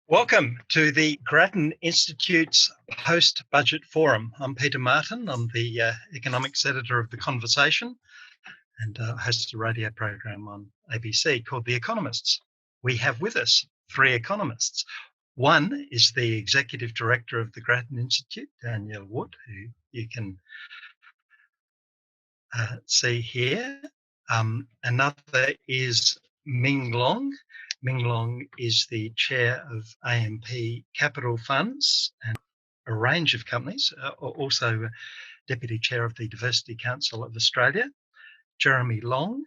Welcome to the Grattan Institute's Post-Budget Forum. I'm Peter Martin. I'm the economics editor of The Conversation and host a radio program on ABC called The Economists. We have with us three economists. One is the executive director of the Grattan Institute, Danielle Wood, who you can see here. Another is Ming. Ming is the chair of AMP Capital Funds and a range of companies, also deputy chair of the Diversity Council of Australia. Jeremy Long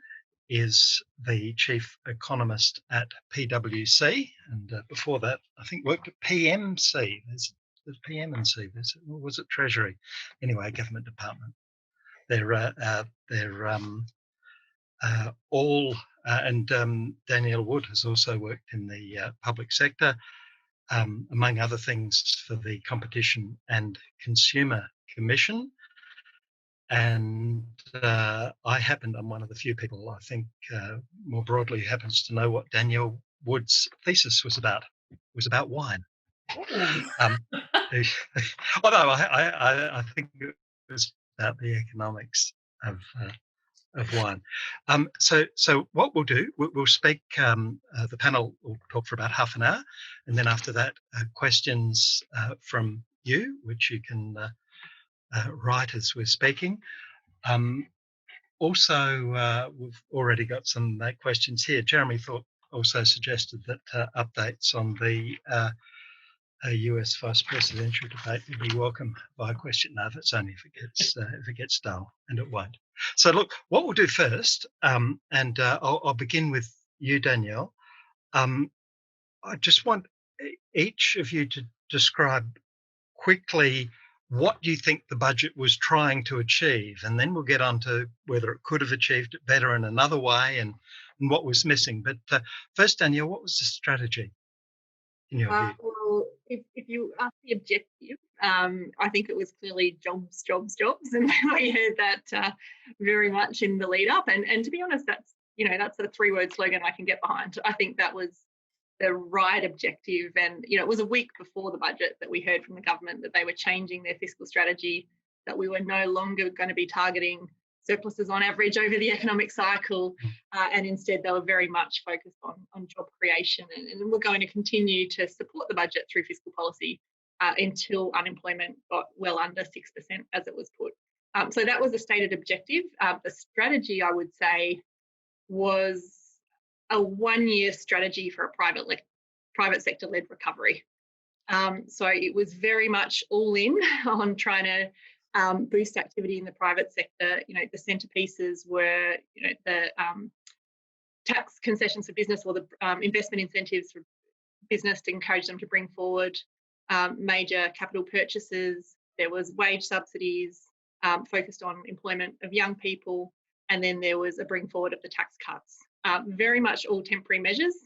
is the chief economist at PwC, and before that, I think worked at PMC. There's PM&C. Was it Treasury? Anyway, government department. They're all. And Danielle Wood has also worked in the public sector, among other things, for the Competition and Consumer Commission. And I'm one of the few people, I think, more broadly, who happens to know what Danielle Wood's thesis was about. It was about wine. Although I think it was about the economics of wine. So what we'll do, we'll speak, the panel will talk for about half an hour, and then after that, questions from you, which you can write as we're speaking. Also, we've already got some questions here. Jeremy Thorpe also suggested that updates on the US vice presidential debate would be welcome by question. No, that's only if it gets dull, and it won't. So look, what we'll do first, and I'll begin with you, Danielle. I just want each of you to describe quickly what you think the budget was trying to achieve, and then we'll get on to whether it could have achieved it better in another way and what was missing. But first, Danielle, what was the strategy in your view? Well, if you ask the objective, I think it was clearly jobs, and we heard that very much in the lead up. And to be honest, that's a 3-word slogan I can get behind. I think that was the right objective, and it was a week before the budget that we heard from the government that they were changing their fiscal strategy, that we were no longer going to be targeting surpluses on average over the economic cycle, and instead they were very much focused on job creation, and we're going to continue to support the budget through fiscal policy until unemployment got well under 6%, as it was put. So that was the stated objective. The strategy, I would say, was a 1-year strategy for a private sector-led recovery. So it was very much all in on trying to boost activity in the private sector. The centerpieces were, the tax concessions for business, or the investment incentives for business to encourage them to bring forward major capital purchases. There was wage subsidies focused on employment of young people, and then there was a bring forward of the tax cuts. Very much all temporary measures,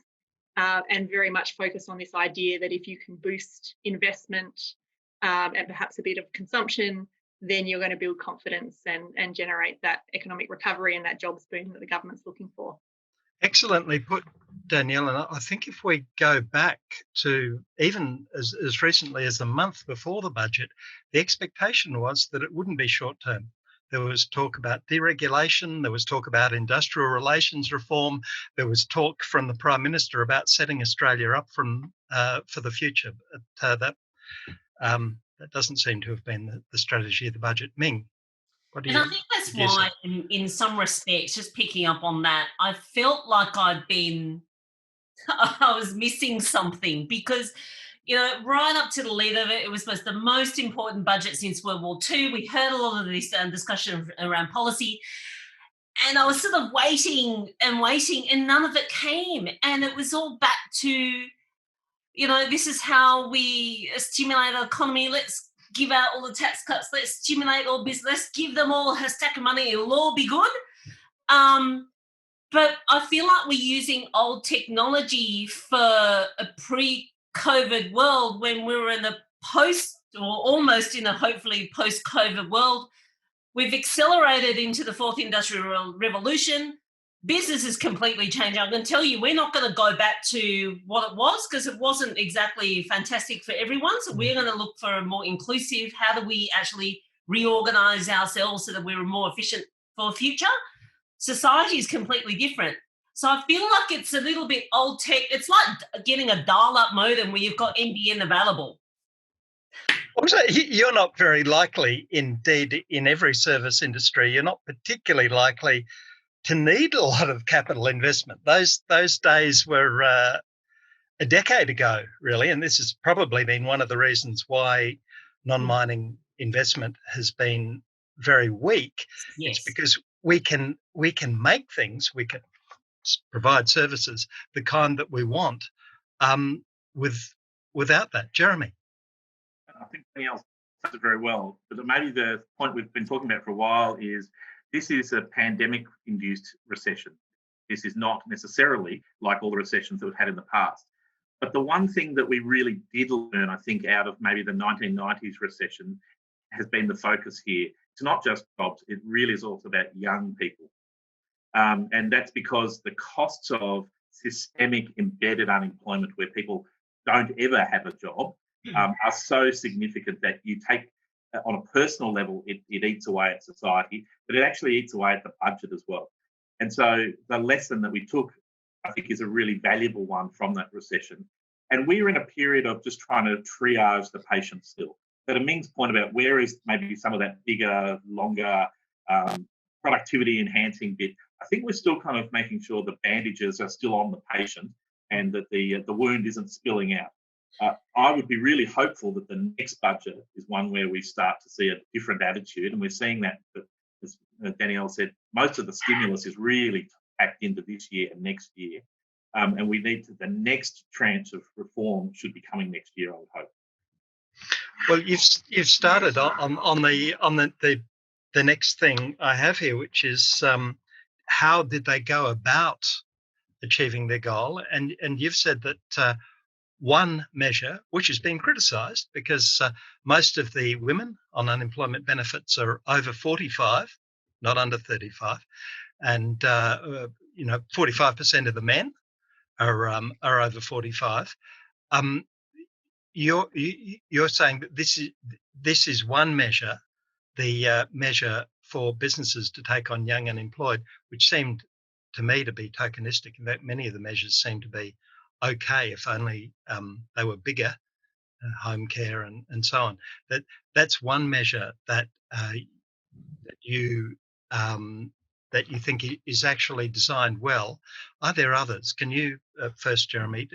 and very much focused on this idea that if you can boost investment and perhaps a bit of consumption, then you're going to build confidence and generate that economic recovery and that jobs boom that the government's looking for. Excellently put, Danielle. And I think if we go back to even as recently as a month before the budget, the expectation was that it wouldn't be short term. There was talk about deregulation, there was talk about industrial relations reform, there was talk from the Prime Minister about setting Australia up for the future. But that doesn't seem to have been the strategy of the budget. Ming, what do you think? And I think that's why, in some respects, just picking up on that, I felt like I was missing something, because, right up to the lead of it, it was the most important budget since World War II. We heard a lot of this discussion around policy, and I was sort of waiting, and none of it came. And it was all back to, this is how we stimulate our economy. Let's give out all the tax cuts. Let's stimulate all business. Let's give them all a stack of money. It'll all be good. But I feel like we're using old technology for a pre-COVID world, when we were in a post, or almost in a hopefully post-COVID world. We've accelerated into the fourth industrial revolution. business has completely changed. I can tell you, we're not going to go back to what it was because it wasn't exactly fantastic for everyone. So we're going to look for a more inclusive, how do we actually reorganize ourselves so that we're more efficient for the future? Society is completely different. So I feel like it's a little bit old tech. It's like getting a dial-up modem where you've got NBN available. Also, you're not very likely, indeed, in every service industry, you're not particularly likely to need a lot of capital investment. Those days were a decade ago, really, and this has probably been one of the reasons why non-mining investment has been very weak. Yes. It's because we can make things, we can provide services the kind that we want without that. Jeremy. I think Danielle said it very well, but maybe the point we've been talking about for a while is this is a pandemic-induced recession. This is not necessarily like all the recessions that we've had in the past. But the one thing that we really did learn, I think, out of maybe the 1990s recession has been the focus here. It's not just jobs, it really is also about young people. And that's because the costs of systemic embedded unemployment where people don't ever have a job are so significant that you take, on a personal level, it eats away at society, but it actually eats away at the budget as well. And so the lesson that we took, I think, is a really valuable one from that recession. And we're in a period of just trying to triage the patient still. So to Ming's point about where is maybe some of that bigger, longer productivity enhancing bit, I think we're still kind of making sure the bandages are still on the patient and that the wound isn't spilling out. I would be really hopeful that the next budget is one where we start to see a different attitude, and we're seeing that, as Danielle said, most of the stimulus is really packed into this year and next year, and we need the next tranche of reform should be coming next year, I would hope. Well, you've started on the next thing I have here, which is how did they go about achieving their goal? And you've said that one measure, which has been criticised because most of the women on unemployment benefits are over 45, not under 35, and 45% of the men are over 45. You're saying that this is one measure, the measure for businesses to take on young unemployed, which seemed to me to be tokenistic, in that many of the measures seem to be okay if only they were bigger, home care and so on. That's one measure that you think is actually designed well. Are there others? Can you first, Jeremy,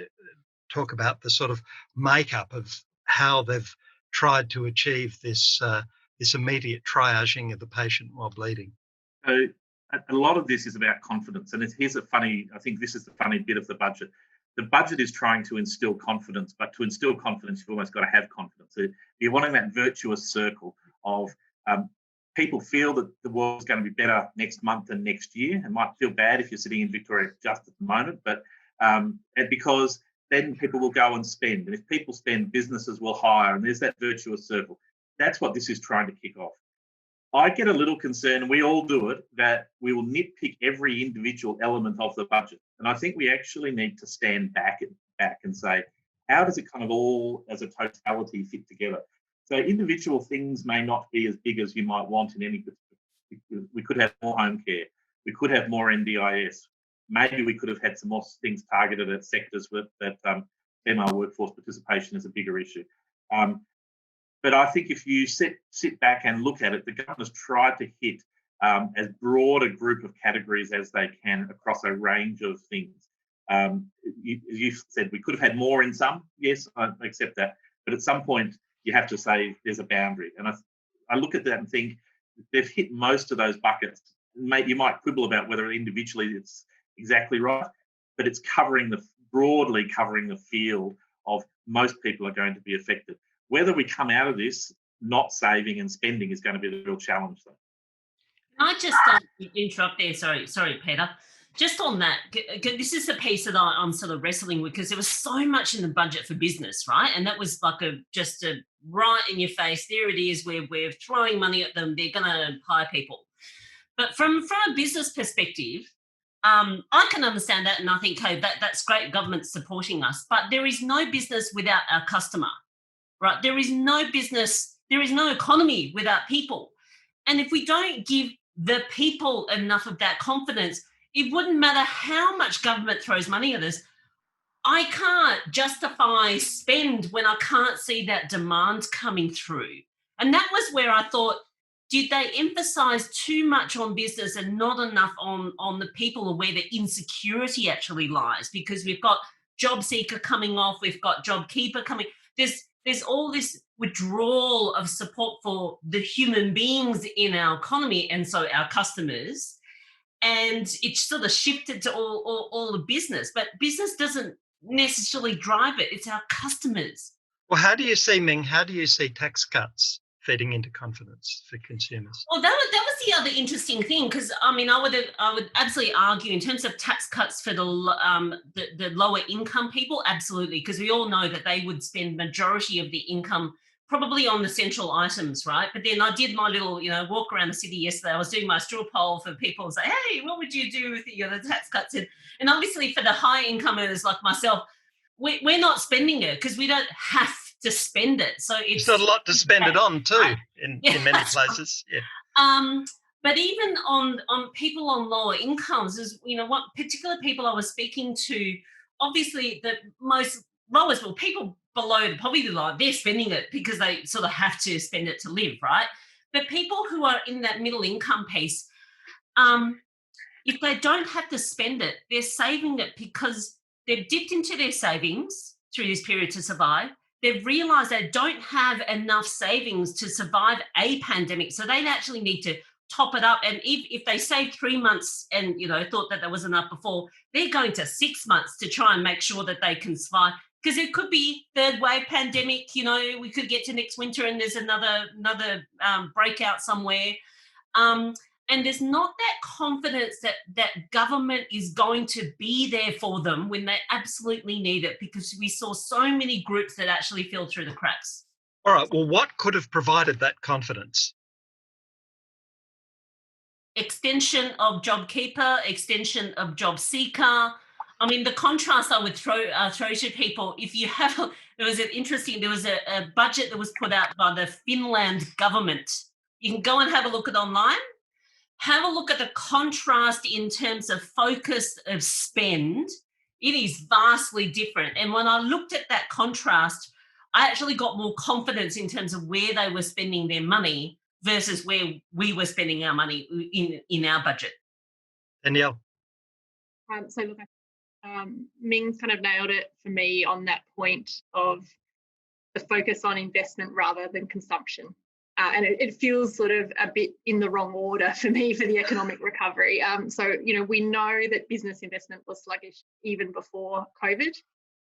talk about the sort of makeup of how they've tried to achieve this immediate triaging of the patient while bleeding? So a lot of this is about confidence, and I think this is the funny bit of the budget. The budget is trying to instill confidence, but to instill confidence, you've almost got to have confidence. So you're wanting that virtuous circle of people feel that the world's going to be better next month than next year. It might feel bad if you're sitting in Victoria just at the moment, but because then people will go and spend. And if people spend, businesses will hire, and there's that virtuous circle. That's what this is trying to kick off. I get a little concerned, and we all do it, that we will nitpick every individual element of the budget. And I think we actually need to stand back and say, how does it kind of all as a totality fit together? So individual things may not be as big as you might want in any particular. We could have more home care. We could have more NDIS. Maybe we could have had some more things targeted at sectors that female workforce participation is a bigger issue. But I think if you sit back and look at it, the government has tried to hit as broad a group of categories as they can across a range of things. You said we could have had more in some. Yes, I accept that. But at some point, you have to say there's a boundary. And I look at that and think they've hit most of those buckets. You might quibble about whether individually it's exactly right, but it's broadly covering the field of most people are going to be affected. Whether we come out of this not saving and spending is going to be the real challenge, though. Can I just interrupt there? Sorry, Peter. Just on that, this is the piece that I'm sort of wrestling with, because there was so much in the budget for business, right? And that was like just a right in your face. There it is. We're throwing money at them. They're going to hire people. But from a business perspective, I can understand that, and I think, hey, that's great, government supporting us. But there is no business without our customer, right? There is no business, there is no economy without people. And if we don't give the people enough of that confidence, it wouldn't matter how much government throws money at us. I can't justify spend when I can't see that demand coming through. And that was where I thought, did they emphasize too much on business and not enough on the people, or where the insecurity actually lies? Because we've got job seeker coming off, we've got job keeper coming. There's all this withdrawal of support for the human beings in our economy, and so our customers. And it sort of shifted to all the business, but business doesn't necessarily drive it. It's our customers. Well, how do you see, Ming, how do you see tax cuts feeding into confidence for consumers? Well, that was the other interesting thing, because I mean, I would absolutely argue in terms of tax cuts for the lower income people, absolutely, because we all know that they would spend majority of the income probably on the central items, right? But then I did my little, walk around the city yesterday. I was doing my straw poll for people to say, hey, what would you do with the tax cuts? And obviously for the high income earners like myself, we're not spending it because we don't have to spend it. So it's got a lot to spend it on too, in many places. Yeah. But even on people on lower incomes, is what particular people I was speaking to, obviously the most lowest, well, people below the poverty line, they're spending it because they sort of have to spend it to live, right? But people who are in that middle income piece, if they don't have to spend it, they're saving it because they've dipped into their savings through this period to survive. They've realised they don't have enough savings to survive a pandemic, so they actually need to top it up. And if they saved 3 months and thought that was enough before, they're going to 6 months to try and make sure that they can survive. Because it could be third wave pandemic. We could get to next winter and there's another breakout somewhere. And there's not that confidence that government is going to be there for them when they absolutely need it, because we saw so many groups that actually fell through the cracks. All right. Well, what could have provided that confidence? Extension of JobKeeper, extension of JobSeeker. I mean, the contrast I would throw to people, if you have, there was a budget that was put out by the Finland government. You can go and have a look at online. Have a look at the contrast in terms of focus of spend. It is vastly different. And when I looked at that contrast, I actually got more confidence in terms of where they were spending their money versus where we were spending our money in our budget. Danielle? So look, Ming's kind of nailed it for me on that point of the focus on investment rather than consumption. And it feels sort of a bit in the wrong order for me for the economic recovery. So, we know that business investment was sluggish even before COVID.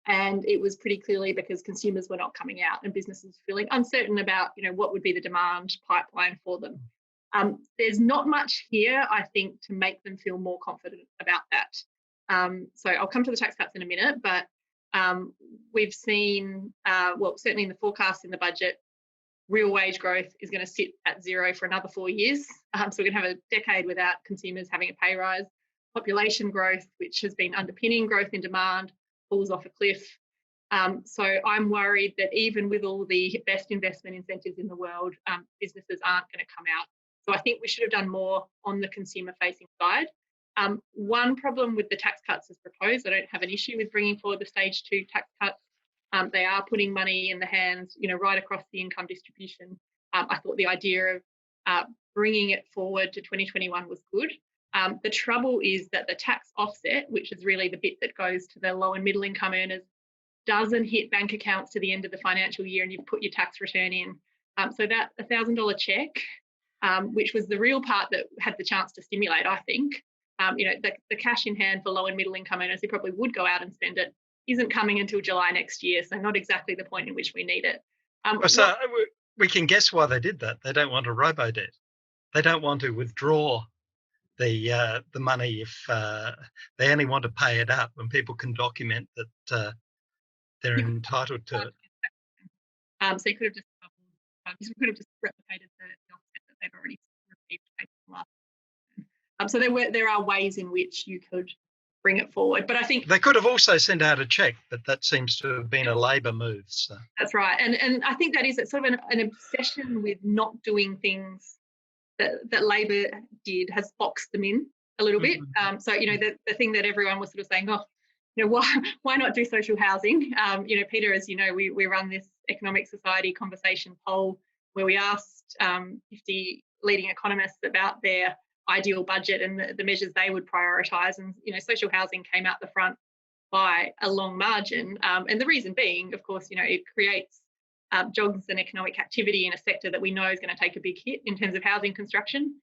And it was pretty clearly because consumers were not coming out and businesses feeling uncertain about, what would be the demand pipeline for them. There's not much here, I think, to make them feel more confident about that. So I'll come to the tax cuts in a minute, but we've seen, certainly in the forecast in the budget, real wage growth is going to sit at zero for another 4 years. So we're going to have a decade without consumers having a pay rise. Population growth, which has been underpinning growth in demand, falls off a cliff. So I'm worried that even with all the best investment incentives in the world, businesses aren't going to come out. So I think we should have done more on the consumer-facing side. One problem with the tax cuts as proposed, I don't have an issue with bringing forward the stage 2 tax cuts. They are putting money in the hands, right across the income distribution. I thought the idea of bringing it forward to 2021 was good. The trouble is that the tax offset, which is really the bit that goes to the low and middle income earners, doesn't hit bank accounts to the end of the financial year and you've put your tax return in. So that $1,000 check, which was the real part that had the chance to stimulate, I think, the cash in hand for low and middle income earners who probably would go out and spend it, isn't coming until July next year, so not exactly the point in which we need it. So we can guess why they did that. They don't want a robo-debt. They don't want to withdraw the money if they only want to pay it up when people can document that they're entitled to it. So you could have just replicated the offset that they've already received based on last. So there are ways in which you could bring it forward. But I think they could have also sent out a cheque, but that seems to have been a Labor move. So that's right. And I think that is sort of an obsession with not doing things that Labor did has boxed them in a little bit. So, the thing that everyone was sort of saying, why not do social housing? Peter, as you know, we run this Economic Society conversation poll where we asked 50 leading economists about their ideal budget and the measures they would prioritise. And, social housing came out the front by a long margin. And the reason being, of course, it creates jobs and economic activity in a sector that we know is going to take a big hit in terms of housing construction.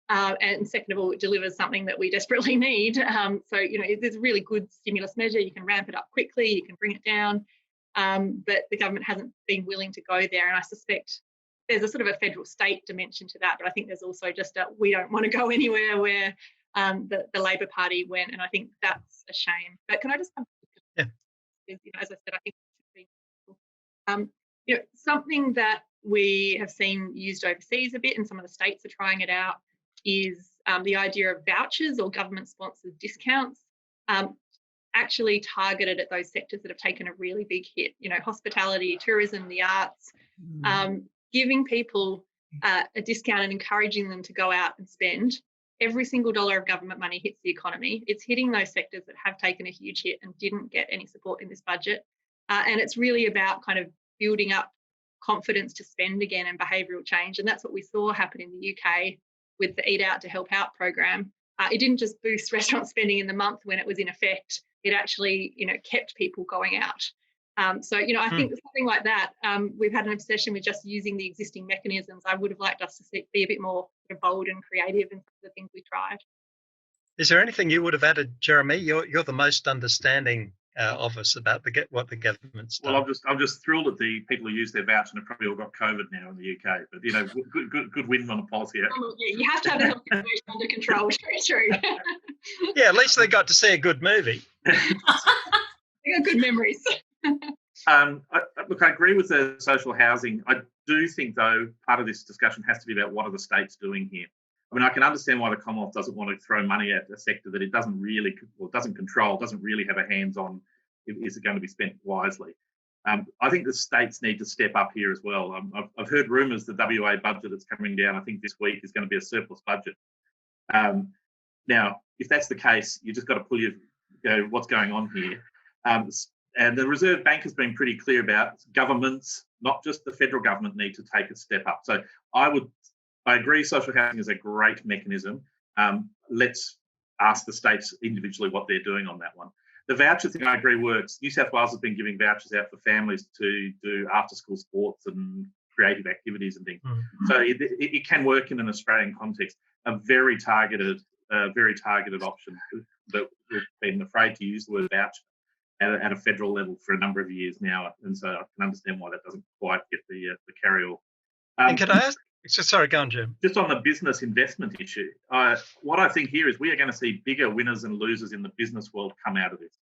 And second of all, it delivers something that we desperately need. So, it's a really good stimulus measure. You can ramp it up quickly, you can bring it down. But the government hasn't been willing to go there. And I suspect there's a sort of a federal state dimension to that. But I think there's also just we don't want to go anywhere where the Labor Party went. And I think that's a shame. But can I just come to as I said, I think it should be something that we have seen used overseas a bit, and some of the states are trying it out, is the idea of vouchers or government-sponsored discounts, actually targeted at those sectors that have taken a really big hit. Hospitality, tourism, the arts, giving people a discount and encouraging them to go out and spend. Every single dollar of government money hits the economy. It's hitting those sectors that have taken a huge hit and didn't get any support in this budget. And it's really about kind of building up confidence to spend again and behavioural change. And that's what we saw happen in the UK with the Eat Out to Help Out program. It didn't just boost restaurant spending in the month when it was in effect. It actually, kept people going out. I think something like that, we've had an obsession with just using the existing mechanisms. I would have liked us to be a bit more bold and creative in some of the things we tried. Is there anything you would have added, Jeremy? You're the most understanding of us about what the government's done. Well, I'm just thrilled that the people who use their voucher have probably all got COVID now in the UK. But good win on the policy. Yeah, you have to have the health situation under control. True. Yeah, at least they got to see a good movie. They got good memories. I agree with the social housing. I do think, though, part of this discussion has to be about what are the states doing here. I mean, I can understand why the Commonwealth doesn't want to throw money at a sector that it doesn't control, doesn't really have a hands on. Is it going to be spent wisely? I think the states need to step up here as well. I've heard rumours the WA budget that's coming down, I think this week, is going to be a surplus budget. Now, if that's the case, you just got to pull what's going on here. And the Reserve Bank has been pretty clear about governments, not just the federal government, need to take a step up. So I agree social housing is a great mechanism. Let's ask the states individually what they're doing on that one. The voucher thing, I agree, works. New South Wales has been giving vouchers out for families to do after-school sports and creative activities and things. Mm-hmm. So it can work in an Australian context. A very targeted option that we've been afraid to use the word voucher at a federal level for a number of years now, and so I can understand why that doesn't quite get the carry-all. And can I ask? Sorry, go on, Jim. Just on the business investment issue, what I think here is we are going to see bigger winners and losers in the business world come out of this.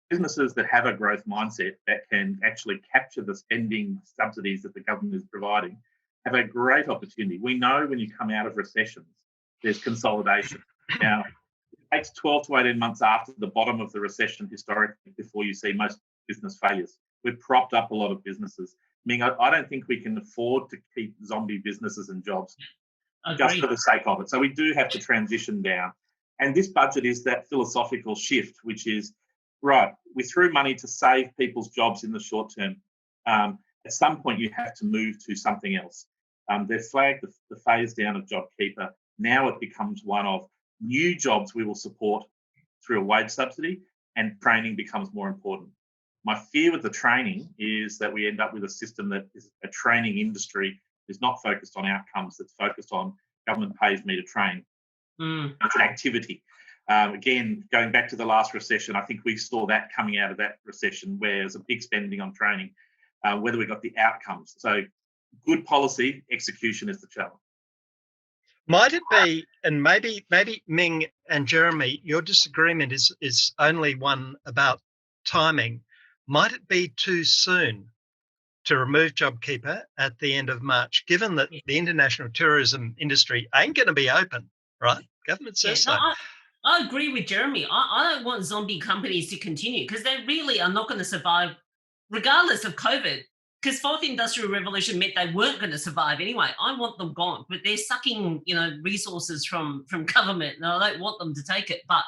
Businesses that have a growth mindset that can actually capture the spending subsidies that the government is providing have a great opportunity. We know when you come out of recessions, there's consolidation. Now, it takes 12 to 18 months after the bottom of the recession historically before you see most business failures. We've propped up a lot of businesses. Ming, I don't think we can afford to keep zombie businesses and jobs just for the sake of it. So we do have to transition down. And this budget is that philosophical shift, which is, right, we threw money to save people's jobs in the short term. At some point, you have to move to something else. They've flagged the phase down of JobKeeper. Now it becomes one of new jobs we will support through a wage subsidy, and training becomes more important. My fear with the training is that we end up with a system that is a training industry is not focused on outcomes, that's focused on government pays me to train. It's an activity. Again, going back to the last recession, I think we saw that coming out of that recession where there's a big spending on training, whether we got the outcomes. So good policy execution is the challenge. Might it be, and maybe Ming and Jeremy, your disagreement is only one about timing. Might it be too soon to remove JobKeeper at the end of March, given that the international tourism industry ain't going to be open, right? Government Yeah, says no, so. I agree with Jeremy. I don't want zombie companies to continue because they really are not going to survive regardless of COVID. Because fourth industrial revolution meant they weren't going to survive anyway. I want them gone, but they're sucking, resources from government, and I don't want them to take it. But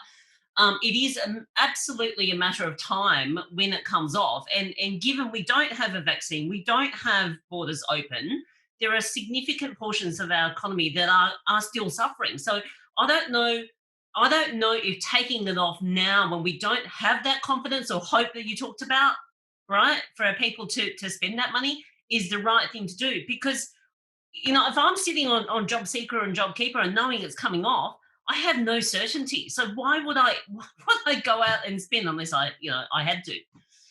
it is absolutely a matter of time when it comes off. And given we don't have a vaccine, we don't have borders open, there are significant portions of our economy that are still suffering. So I don't know. I don't know if taking it off now when we don't have that confidence or hope that you talked about, right, for our people to spend that money is the right thing to do. Because, if I'm sitting on Job Seeker and JobKeeper and knowing it's coming off, I have no certainty. So why would I go out and spend unless I had to?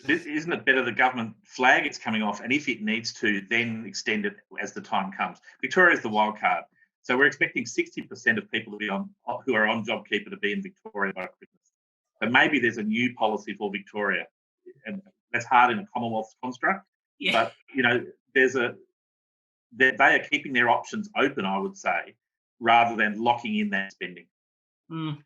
Isn't it better the government flag it's coming off, and if it needs to, then extend it as the time comes? Victoria is the wild card. So we're expecting 60% of people who are on JobKeeper to be in Victoria by Christmas. So maybe there's a new policy for Victoria, and that's hard in a Commonwealth construct. Yeah. But they are keeping their options open, I would say, rather than locking in that spending. Mm.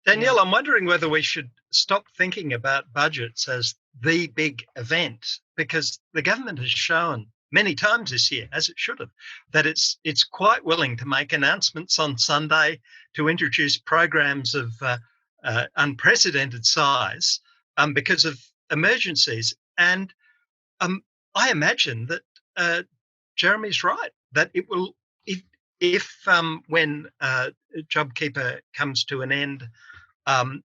Danielle, I'm wondering whether we should stop thinking about budgets as the big event, because the government has shown many times this year, as it should have, that it's quite willing to make announcements on Sunday to introduce programs of unprecedented size because of emergencies. And I imagine that Jeremy's right, that it will, if when JobKeeper comes to an end,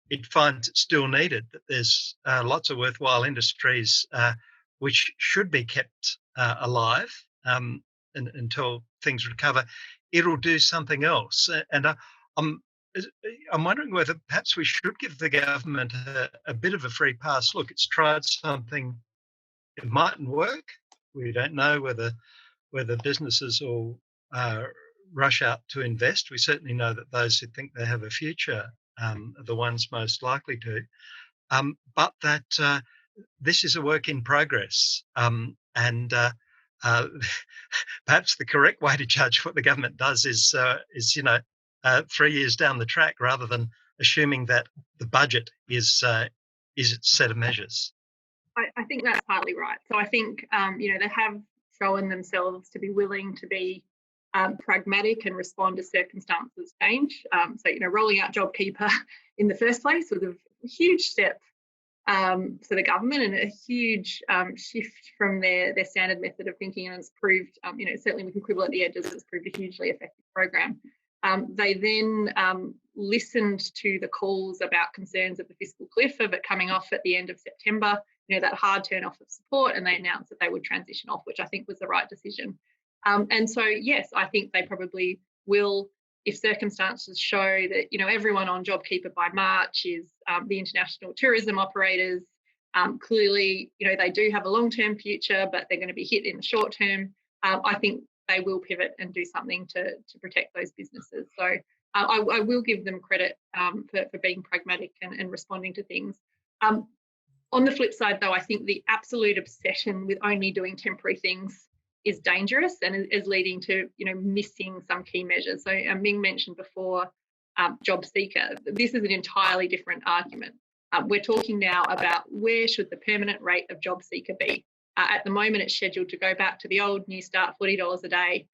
it finds it's still needed, that there's lots of worthwhile industries which should be kept alive until things recover. It'll do something else. And I'm wondering whether perhaps we should give the government a bit of a free pass. Look, it's tried something, it mightn't work. We don't know whether businesses will rush out to invest. We certainly know that those who think they have a future are the ones most likely to. But that this is a work in progress. And perhaps the correct way to judge what the government does is 3 years down the track, rather than assuming that the budget is its set of measures. I think that's partly right. So I think, they have shown themselves to be willing to be pragmatic and respond to circumstances change. So, rolling out JobKeeper in the first place was a huge step for the government and a huge shift from their standard method of thinking, and it's proved, certainly we can quibble at the edges, it's proved a hugely effective program. They then listened to the calls about concerns of the fiscal cliff of it coming off at the end of September, that hard turn off of support, and they announced that they would transition off, which I think was the right decision. And so, yes, I think they probably will, if circumstances show that, everyone on JobKeeper by March is the international tourism operators. Clearly, they do have a long-term future, but they're going to be hit in the short term. I think they will pivot and do something to protect those businesses. So I will give them credit for being pragmatic and responding to things. On the flip side, though, I think the absolute obsession with only doing temporary things is dangerous and is leading to, missing some key measures. So Ming mentioned before Job Seeker. This is an entirely different argument. We're talking now about where should the permanent rate of Job Seeker be. At the moment, it's scheduled to go back to the old New Start $40 a day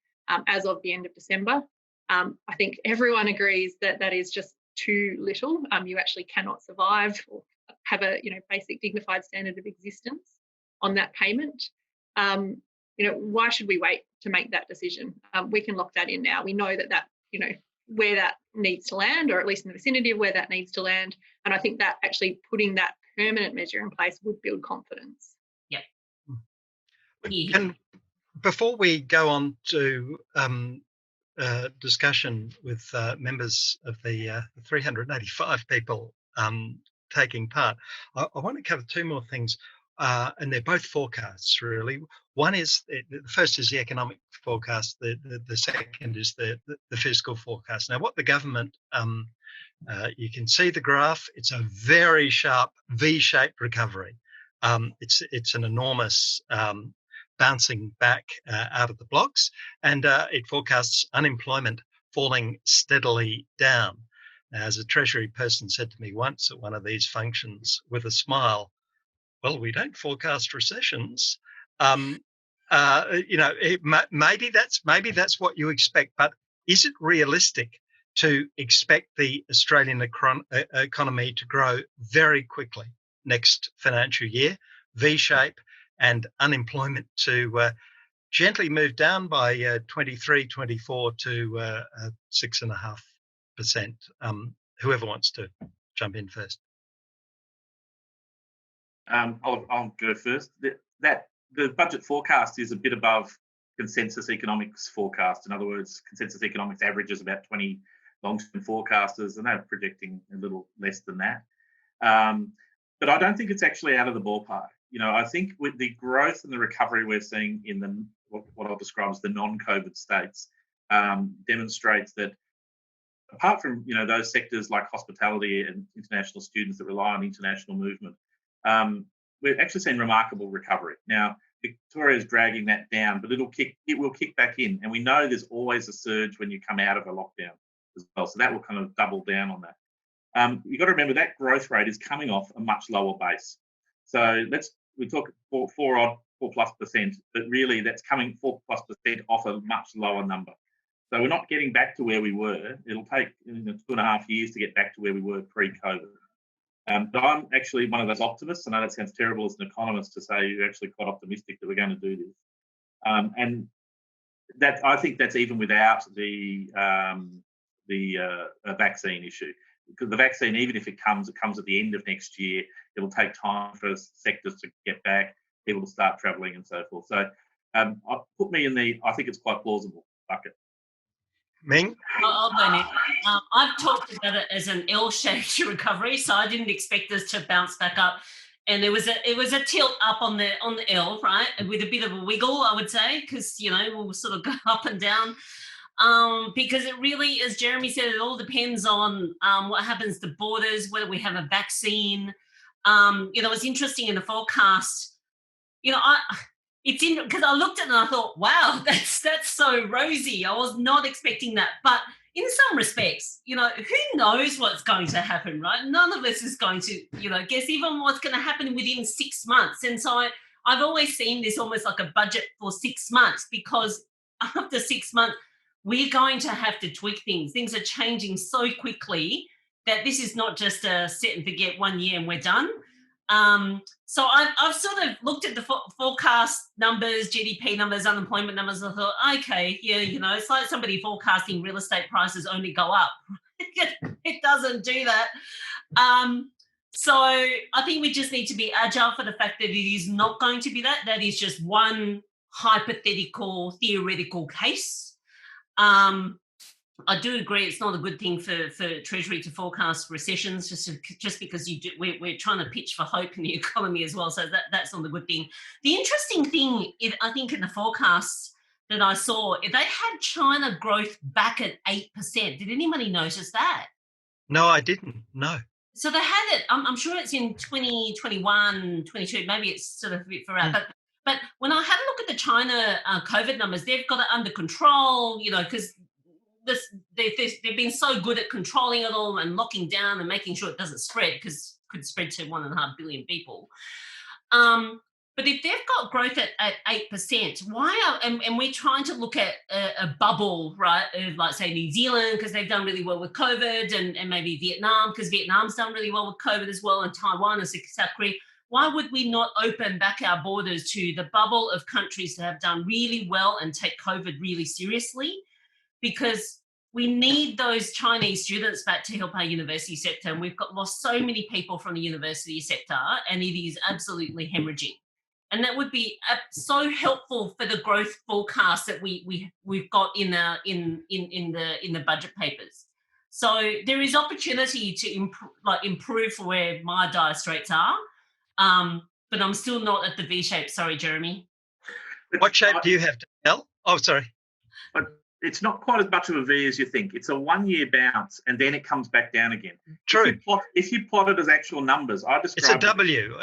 as of the end of December. I think everyone agrees that that is just too little. You actually cannot survive or have a basic dignified standard of existence on that payment. Why should we wait to make that decision? We can lock that in now. We know that where that needs to land, or at least in the vicinity of where that needs to land. And I think that actually putting that permanent measure in place would build confidence. Yeah. And before we go on to discussion with members of the 385 people taking part, I want to cover two more things, and they're both forecasts, really. One is, the first is the economic forecast, the second is the fiscal forecast. Now, what the government, you can see the graph, it's a very sharp V-shaped recovery. It's an enormous bouncing back out of the blocks, and it forecasts unemployment falling steadily down. Now, as a Treasury person said to me once at one of these functions with a smile, well, we don't forecast recessions. Maybe that's what you expect, but is it realistic to expect the Australian economy to grow very quickly next financial year, V-shape, and unemployment to gently move down by 23, 24 to 6.5%? Whoever wants to jump in first. I'll go first. The budget forecast is a bit above consensus economics forecast. In other words, consensus economics averages about 20 long-term forecasters, and they're predicting a little less than that. But I don't think it's actually out of the ballpark. I think with the growth and the recovery we're seeing in what I'll describe as the non-COVID states demonstrates that apart from those sectors like hospitality and international students that rely on international movement, we're actually seeing remarkable recovery. Now, Victoria is dragging that down, but it will kick back in. And we know there's always a surge when you come out of a lockdown as well. So that will kind of double down on that. You've got to remember that growth rate is coming off a much lower base. So we talk 4+%, but really that's coming 4+% off a much lower number. So we're not getting back to where we were. It'll take 2.5 years to get back to where we were pre-COVID. But I'm actually one of those optimists. I know that sounds terrible as an economist to say you're actually quite optimistic that we're going to do this. And that I think that's even without the vaccine issue. Because the vaccine, even if it comes at the end of next year. It'll take time for sectors to get back, people to start travelling and so forth. So put me in I think it's quite plausible bucket. Ming? I'll go next. I've talked about it as an L-shaped recovery, so I didn't expect us to bounce back up. And it was a tilt up on the L, right, with a bit of a wiggle, I would say, because we'll sort of go up and down. Because it really, as Jeremy said, it all depends on what happens to borders, whether we have a vaccine. It was interesting in the forecast. It's in because I looked at it and I thought, wow, that's so rosy. I was not expecting that. But in some respects, who knows what's going to happen, right? None of us is going to, guess even what's going to happen within 6 months. And so I've always seen this almost like a budget for 6 months, because after 6 months, we're going to have to tweak things. Things are changing so quickly that this is not just a set and forget 1 year and we're done. So I've sort of looked at the forecast numbers, GDP numbers, unemployment numbers. I thought, okay, yeah, it's like somebody forecasting real estate prices only go up. It doesn't do that. So I think we just need to be agile for the fact that it is not going to be that. That is just one hypothetical, theoretical case. I do agree it's not a good thing for Treasury to forecast recessions just because we're trying to pitch for hope in the economy as well. So that's not a good thing. The interesting thing, I think, in the forecasts that I saw, they had China growth back at 8%. Did anybody notice that? No, I didn't. No. So they had it, I'm sure it's in 2021, 22, maybe it's sort of a bit far out. But when I had a look at the China COVID numbers, they've got it under control, because they've been so good at controlling it all and locking down and making sure it doesn't spread, because it could spread to 1.5 billion people. But if they've got growth at 8%, and we're trying to look at a bubble, right, of like say New Zealand, because they've done really well with COVID, and maybe Vietnam, because Vietnam's done really well with COVID as well, and Taiwan and South Korea. Why would we not open back our borders to the bubble of countries that have done really well and take COVID really seriously? Because we need those Chinese students back to help our university sector. And we've lost so many people from the university sector, and it is absolutely hemorrhaging. And that would be so helpful for the growth forecast that we've got in the budget papers. So there is opportunity to improve for where my dire straits are. But I'm still not at the V shape. Sorry, Jeremy. What shape do you have, Danielle? Oh, sorry. It's not quite as much of a V as you think. It's a 1 year bounce, and then it comes back down again. True. If you plot it as actual numbers, I describe it's a W.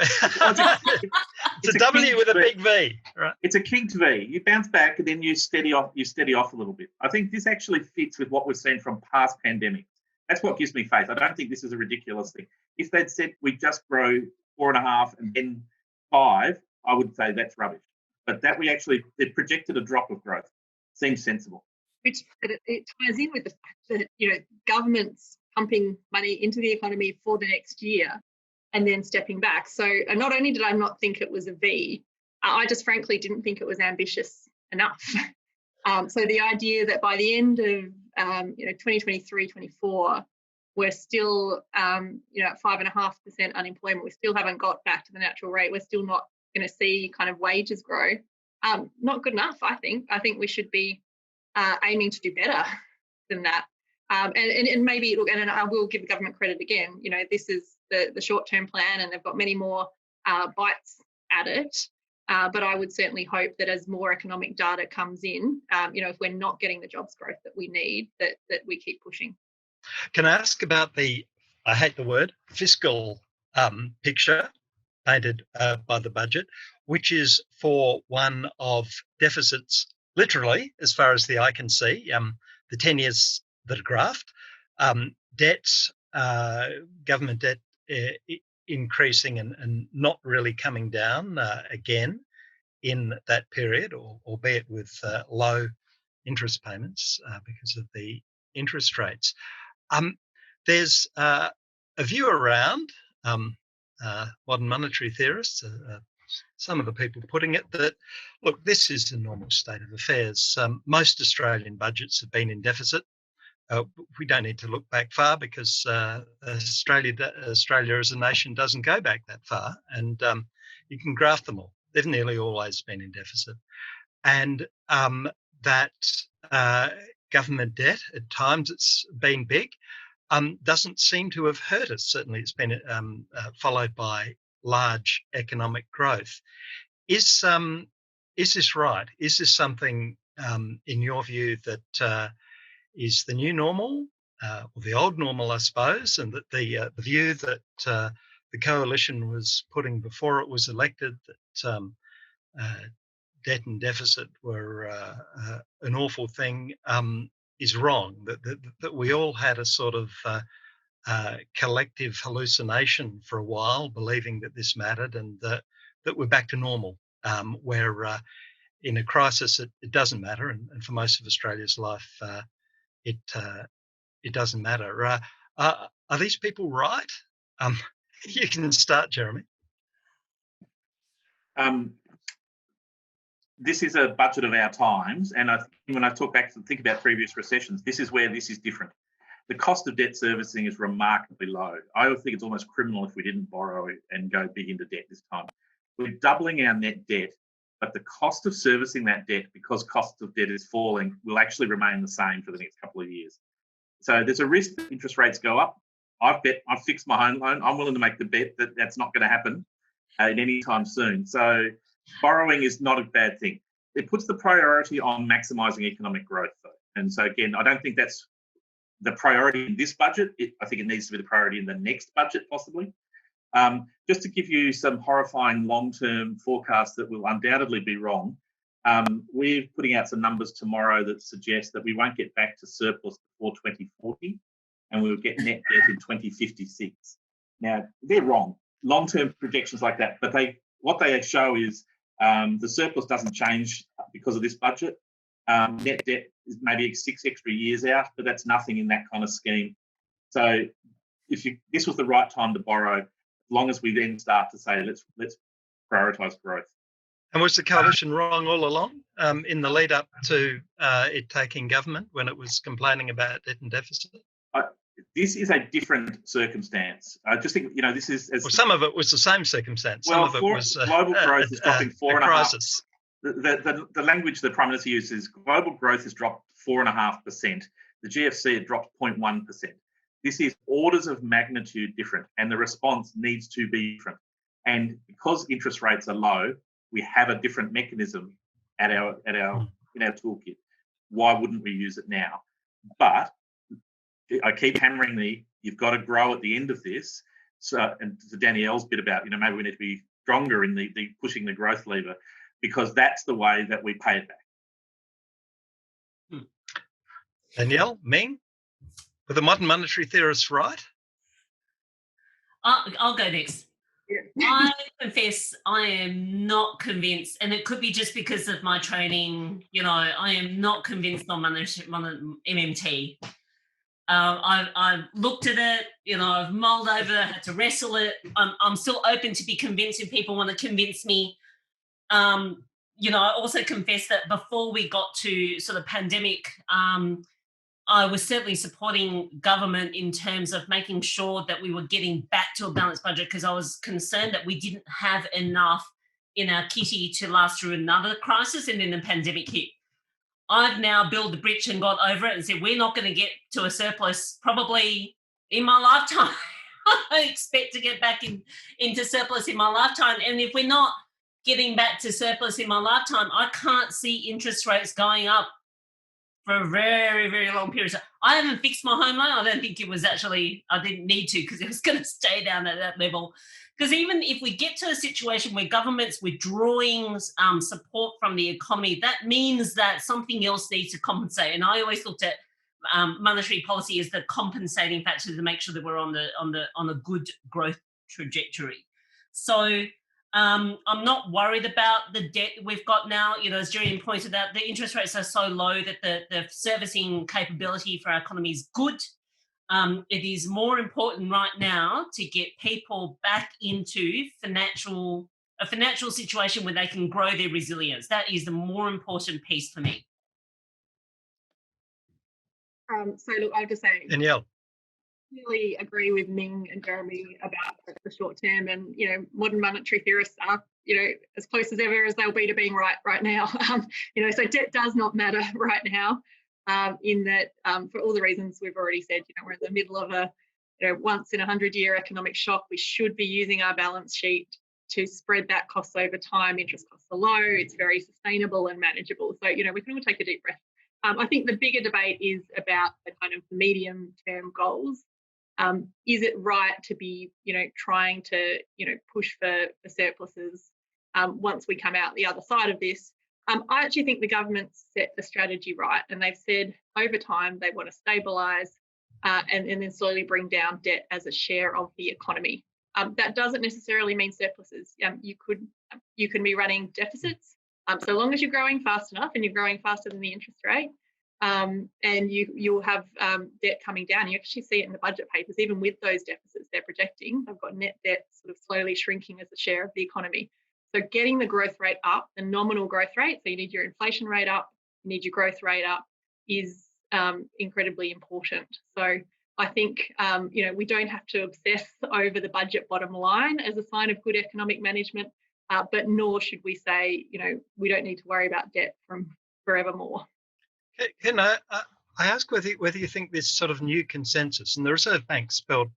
It's a W with a big V, right? It's a King's V. You bounce back and then you steady off. You steady off a little bit. I think this actually fits with what we've seen from past pandemics. That's what gives me faith. I don't think this is a ridiculous thing. If they'd said we just grow 4.5 and then 5, I would say that's rubbish. But that they projected a drop of growth. Seems sensible. Which it ties in with the fact that government's pumping money into the economy for the next year and then stepping back. So not only did I not think it was a V, I just frankly didn't think it was ambitious enough. So the idea that by the end of 2023-24, we're still at 5.5% unemployment. We still haven't got back to the natural rate. We're still not going to see kind of wages grow. Not good enough, I think. I think we should be aiming to do better than that. And maybe and I will give the government credit again. This is the short-term plan, and they've got many more bites at it. But I would certainly hope that as more economic data comes in, if we're not getting the jobs growth that we need, that we keep pushing. Can I ask about I hate the word, fiscal picture painted by the budget, which is for one of deficits, literally, as far as the eye can see, the 10 years that are graphed, debts, government debt increasing and not really coming down again in that period, albeit with low interest payments because of the interest rates. There's a view around modern monetary theorists, some of the people putting it, that, look, this is a normal state of affairs. Most Australian budgets have been in deficit. We don't need to look back far because Australia as a nation doesn't go back that far, and you can graph them all. They've nearly always been in deficit. And that government debt, at times it's been big, doesn't seem to have hurt us. Certainly it's been followed by large economic growth. Is this right? Is this something, in your view, that is the new normal, or the old normal, I suppose, and that the view that the coalition was putting before it was elected, that debt and deficit were an awful thing, is wrong, that we all had a sort of collective hallucination for a while, believing that this mattered, and that we're back to normal, where in a crisis it doesn't matter, and for most of Australia's life it doesn't matter. Are these people right? You can start, Jeremy. This is a budget of our times, and when I talk back and think about previous recessions, this is where this is different. The cost of debt servicing is remarkably low. I would think it's almost criminal if we didn't borrow and go big into debt this time. We're doubling our net debt, but the cost of servicing that debt, because cost of debt is falling, will actually remain the same for the next couple of years. So there's a risk that interest rates go up. I've fixed my home loan. I'm willing to make the bet that that's not going to happen in any time soon. So borrowing is not a bad thing. It puts the priority on maximising economic growth, though. And so, again, I don't think that's the priority in this budget. I think it needs to be the priority in the next budget, possibly. Just to give you some horrifying long-term forecasts that will undoubtedly be wrong, we're putting out some numbers tomorrow that suggest that we won't get back to surplus before 2040, and we'll get net debt in 2056. Now, they're wrong. Long-term projections like that, but what they show is the surplus doesn't change because of this budget. Net debt is maybe 6 extra years out, but that's nothing in that kind of scheme. So this was the right time to borrow, as long as we then start to say, let's prioritise growth. And was the coalition wrong all along in the lead up to it taking government when it was complaining about debt and deficit? This is a different circumstance. I just think, this is... Well, some of it was the same circumstance. Some of it was global growth is dropping 4.5%. Crisis. The language the Prime Minister uses, global growth has dropped 4.5%. The GFC had dropped 0.1%. This is orders of magnitude different, and the response needs to be different. And because interest rates are low, we have a different mechanism in our toolkit. Why wouldn't we use it now? But I keep hammering you've got to grow at the end of this. So, and to Danielle's bit about, maybe we need to be stronger in the pushing the growth lever, because that's the way that we pay it back. Danielle, Ming, were the modern monetary theorists right? I'll go next. Yeah. I confess I am not convinced, and it could be just because of my training. I am not convinced on MMT. I've looked at it, I've mulled over it, had to wrestle it. I'm still open to be convinced if people want to convince me. I also confess that before we got to sort of pandemic, I was certainly supporting government in terms of making sure that we were getting back to a balanced budget, because I was concerned that we didn't have enough in our kitty to last through another crisis, and then the pandemic hit. I've now built the bridge and got over it and said we're not going to get to a surplus probably in my lifetime. I expect to get back into surplus in my lifetime. And if we're not getting back to surplus in my lifetime, I can't see interest rates going up for a very, very long period of time. I haven't fixed my home loan. I don't think it was actually, I didn't need to, because it was going to stay down at that level. Because even if we get to a situation where government's withdrawing support from the economy, that means that something else needs to compensate. And I always looked at monetary policy as the compensating factor to make sure that we're on a good growth trajectory. So I'm not worried about the debt we've got now. As Julian pointed out, the interest rates are so low that the servicing capability for our economy is good. It is more important right now to get people back into a financial situation where they can grow their resilience. That is the more important piece for me. So look, I'll just say, Danielle. really agree with Ming and Jeremy about the short term, and modern monetary theorists are as close as ever as they'll be to being right now. So debt does not matter right now, in that for all the reasons we've already said. We're in the middle of a once in 100-year economic shock. We should be using our balance sheet to spread that cost over time. Interest costs are low, it's very sustainable and manageable. So we can all take a deep breath. I think the bigger debate is about the kind of medium-term goals. Is it right to be, trying to, push for surpluses once we come out the other side of this? I actually think the government's set the strategy right, and they've said over time they want to stabilise and then slowly bring down debt as a share of the economy. That doesn't necessarily mean surpluses. You can be running deficits. So long as you're growing fast enough and you're growing faster than the interest rate, and you'll have debt coming down. You actually see it in the budget papers. Even with those deficits they're projecting, they've got net debt sort of slowly shrinking as a share of the economy. So getting the growth rate up, the nominal growth rate, so you need your inflation rate up, you need your growth rate up, is incredibly important. So I think we don't have to obsess over the budget bottom line as a sign of good economic management, but nor should we say we don't need to worry about debt from forevermore. Can I ask whether you think this sort of new consensus, and the Reserve Bank spelled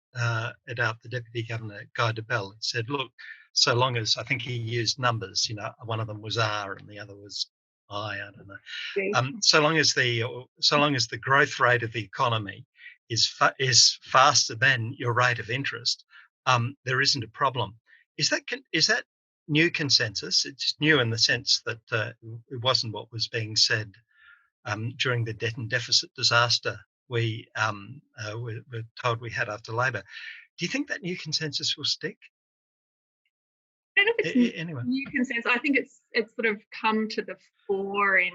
it out, the Deputy Governor, Guy Debelle, said, look, so long as, I think he used numbers, one of them was R and the other was I don't know. Yeah. So long as the growth rate of the economy is faster than your rate of interest, there isn't a problem. Is that new consensus? It's new in the sense that it wasn't what was being said during the debt and deficit disaster we were told we had after Labor. Do you think that new consensus will stick? I don't know if it's anyway. New consensus. I think it's sort of come to the fore in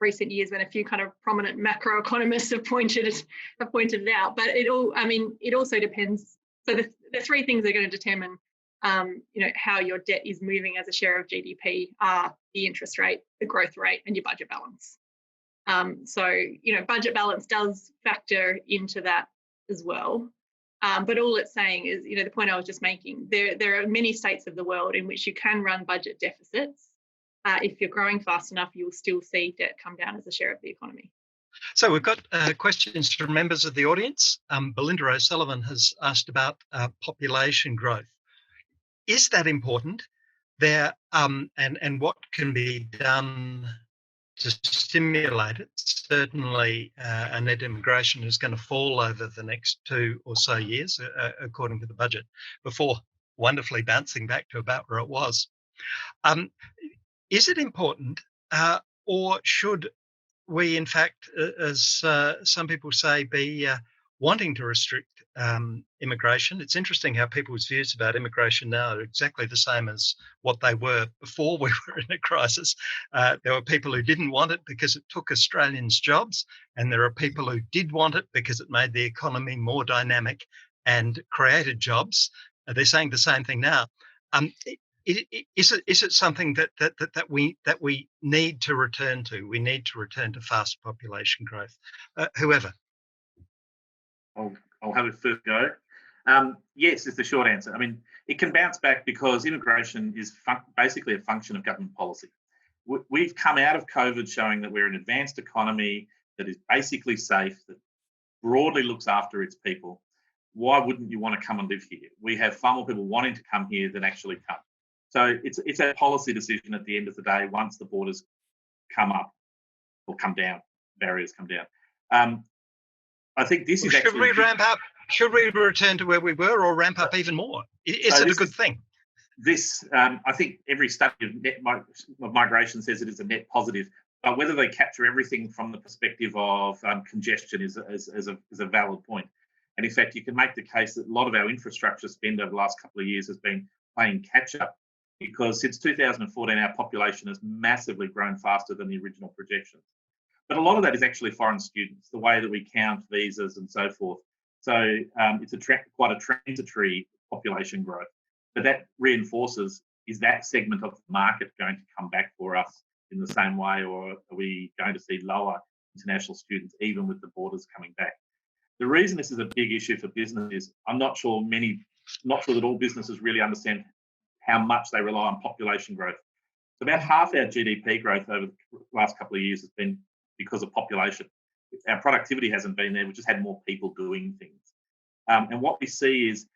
recent years when a few kind of prominent macroeconomists have pointed it out. But it also depends. So the three things that are going to determine how your debt is moving as a share of GDP are the interest rate, the growth rate, and your budget balance. Budget balance does factor into that as well. But all it's saying is, the point I was just making, there are many states of the world in which you can run budget deficits. If you're growing fast enough, you'll still see debt come down as a share of the economy. So we've got questions from members of the audience. Belinda O'Sullivan has asked about population growth. Is that important there, and what can be done to stimulate it? Certainly, net immigration is going to fall over the next 2 or so years, according to the budget, before wonderfully bouncing back to about where it was. Is it important, or should we, in fact, as some people say, be wanting to restrict immigration? It's interesting how people's views about immigration now are exactly the same as what they were before we were in a crisis. There were people who didn't want it because it took Australians' jobs, and there are people who did want it because it made the economy more dynamic and created jobs. They're saying the same thing now. Is it something that we need to return to? We need to return to fast population growth. Whoever. I'll have a first go. Yes, is the short answer. I mean, it can bounce back because immigration is basically a function of government policy. We've come out of COVID showing that we're an advanced economy that is basically safe, that broadly looks after its people. Why wouldn't you want to come and live here? We have far more people wanting to come here than actually come. So it's a policy decision at the end of the day once the borders come up or come down, barriers come down. I think this is should actually... Should we ramp up? Should we return to where we were or ramp up even more? Is it a good thing? I think every study of migration says it is a net positive, but whether they capture everything from the perspective of congestion is a valid point. And in fact, you can make the case that a lot of our infrastructure spend over the last couple of years has been playing catch-up, because since 2014, our population has massively grown faster than the original projections. But a lot of that is actually foreign students, the way that we count visas and so forth. So it's quite a transitory population growth. But that reinforces, is that segment of the market going to come back for us in the same way, or are we going to see lower international students even with the borders coming back? The reason this is a big issue for business is I'm not sure that all businesses really understand how much they rely on population growth. So about half our GDP growth over the last couple of years has been because of population. Our productivity hasn't been there. We've just had more people doing things. And what we see is,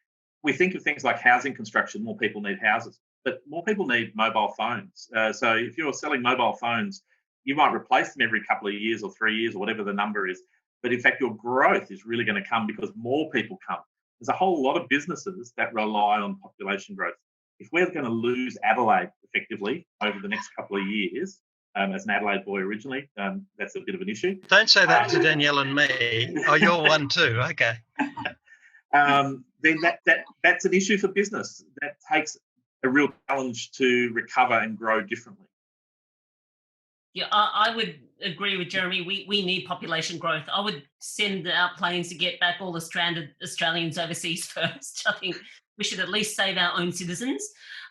we think of things like housing construction, more people need houses, but more people need mobile phones. So if you're selling mobile phones, you might replace them every couple of years or 3 years or whatever the number is. But in fact, your growth is really going to come because more people come. There's a whole lot of businesses that rely on population growth. If we're going to lose Adelaide effectively over the next couple of years, as an Adelaide boy originally, that's a bit of an issue. Don't say that to Danielle and me. Oh, you're one too. Okay. Then that's an issue for business. That takes a real challenge to recover and grow differently. Yeah, I would agree with Jeremy. We need population growth. I would send out planes to get back all the stranded Australians overseas first. I think we should at least save our own citizens.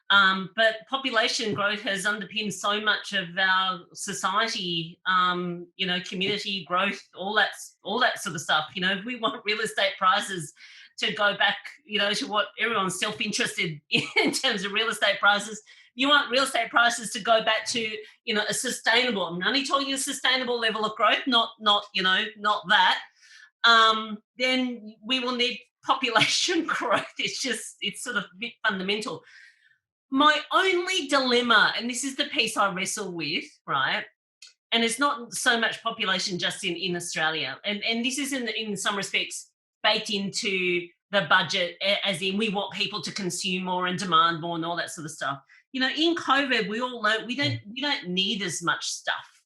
But population growth has underpinned so much of our society, community growth, all that sort of stuff. If we want real estate prices to go back, to what everyone's self-interested in terms of real estate prices, you want real estate prices to go back to, a sustainable, I'm only talking a sustainable level of growth, not that, then we will need population growth. It's sort of a bit fundamental. My only dilemma, and this is the piece I wrestle with, right, and it's not so much population just in Australia, and this is in some respects baked into the budget, as in we want people to consume more and demand more and all that sort of stuff. In COVID, we all learned we don't need as much stuff.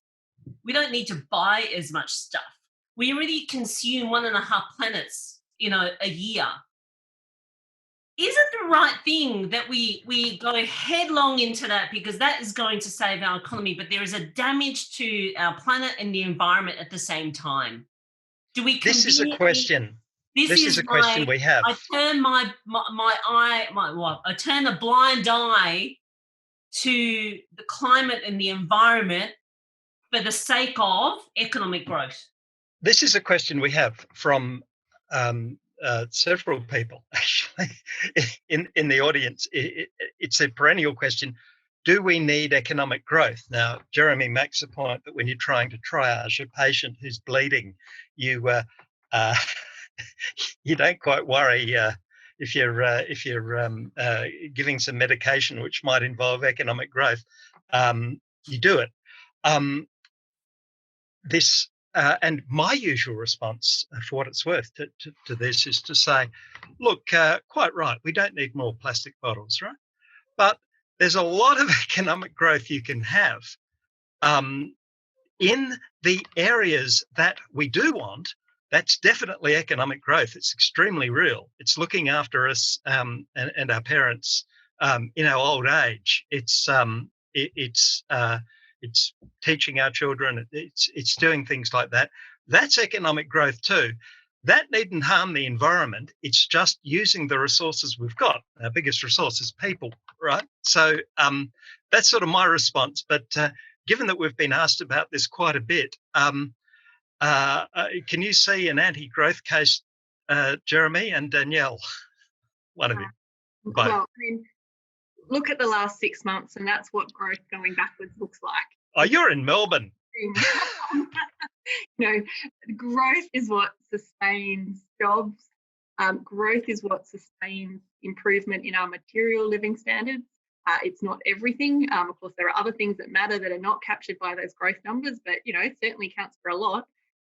We don't need to buy as much stuff. We already consume 1.5 planets, a year. Is it the right thing that we go headlong into that, because that is going to save our economy, but there is a damage to our planet and the environment at the same time? Do we? This is a question. This is a question we have. I turn I turn a blind eye to the climate and the environment for the sake of economic growth. This is a question we have from several people, actually, in the audience. It's a perennial question. Do we need economic growth? Now, Jeremy makes a point that when you're trying to triage a patient who's bleeding, you don't quite worry if you're giving some medication which might involve economic growth. You do it. This and my usual response, for what it's worth, to this is to say, look, quite right, we don't need more plastic bottles, right? But there's a lot of economic growth you can have in the areas that we do want. That's definitely economic growth. It's extremely real. It's looking after us and our parents in our old age. It's teaching our children. It's doing things like that. That's economic growth too. That needn't harm the environment. It's just using the resources we've got. Our biggest resource is people, right? So that's sort of my response. But given that we've been asked about this quite a bit, can you see an anti-growth case, Jeremy and Danielle? One of you. Both. Well, I mean, look at the last 6 months, and that's what growth going backwards looks like. Oh, you're in Melbourne. Growth is what sustains jobs. Growth is what sustains improvement in our material living standards. It's not everything. Of course, there are other things that matter that are not captured by those growth numbers, but it certainly counts for a lot.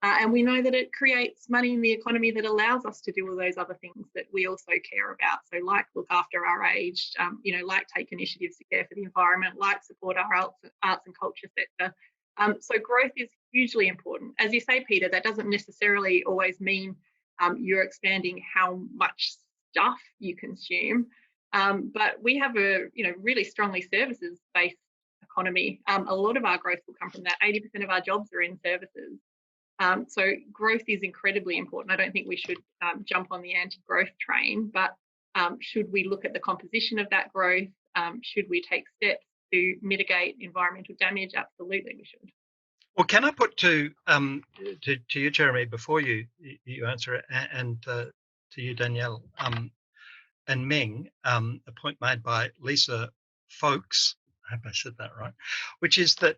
And we know that it creates money in the economy that allows us to do all those other things that we also care about. So like look after our aged, like take initiatives to care for the environment, like support our arts and culture sector. So growth is hugely important. As you say, Peter, that doesn't necessarily always mean you're expanding how much stuff you consume. But we have a really strongly services-based economy. A lot of our growth will come from that. 80% of our jobs are in services. So growth is incredibly important. I don't think we should jump on the anti-growth train, but should we look at the composition of that growth? Should we take steps to mitigate environmental damage? Absolutely, we should. Well, can I put to you, Jeremy, before you answer it, and to you, Danielle, and Ming, a point made by Lisa Folks, I hope I said that right, which is that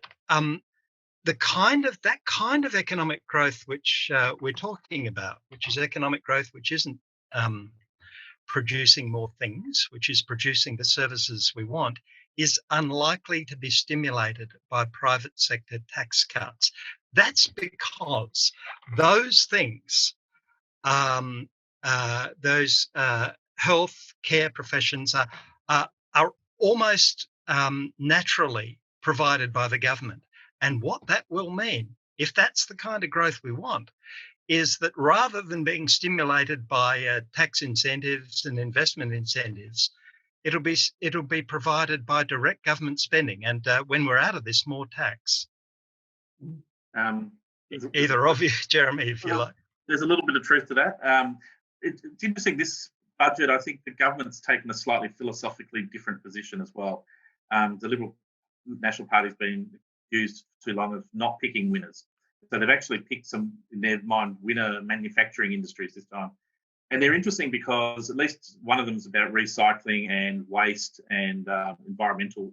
that kind of economic growth which we're talking about, which is economic growth which isn't producing more things, which is producing the services we want, is unlikely to be stimulated by private sector tax cuts. That's because those things, those health care professions are almost naturally provided by the government. And what that will mean, if that's the kind of growth we want, is that rather than being stimulated by tax incentives and investment incentives, it'll be provided by direct government spending. And when we're out of this, more tax. Either of you, Jeremy, if you like. There's a little bit of truth to that. It's interesting, this budget, I think the government's taken a slightly philosophically different position as well. The Liberal National Party's been accused too long of not picking winners. So they've actually picked some, in their mind, winner manufacturing industries this time. And they're interesting because at least one of them is about recycling and waste and environmental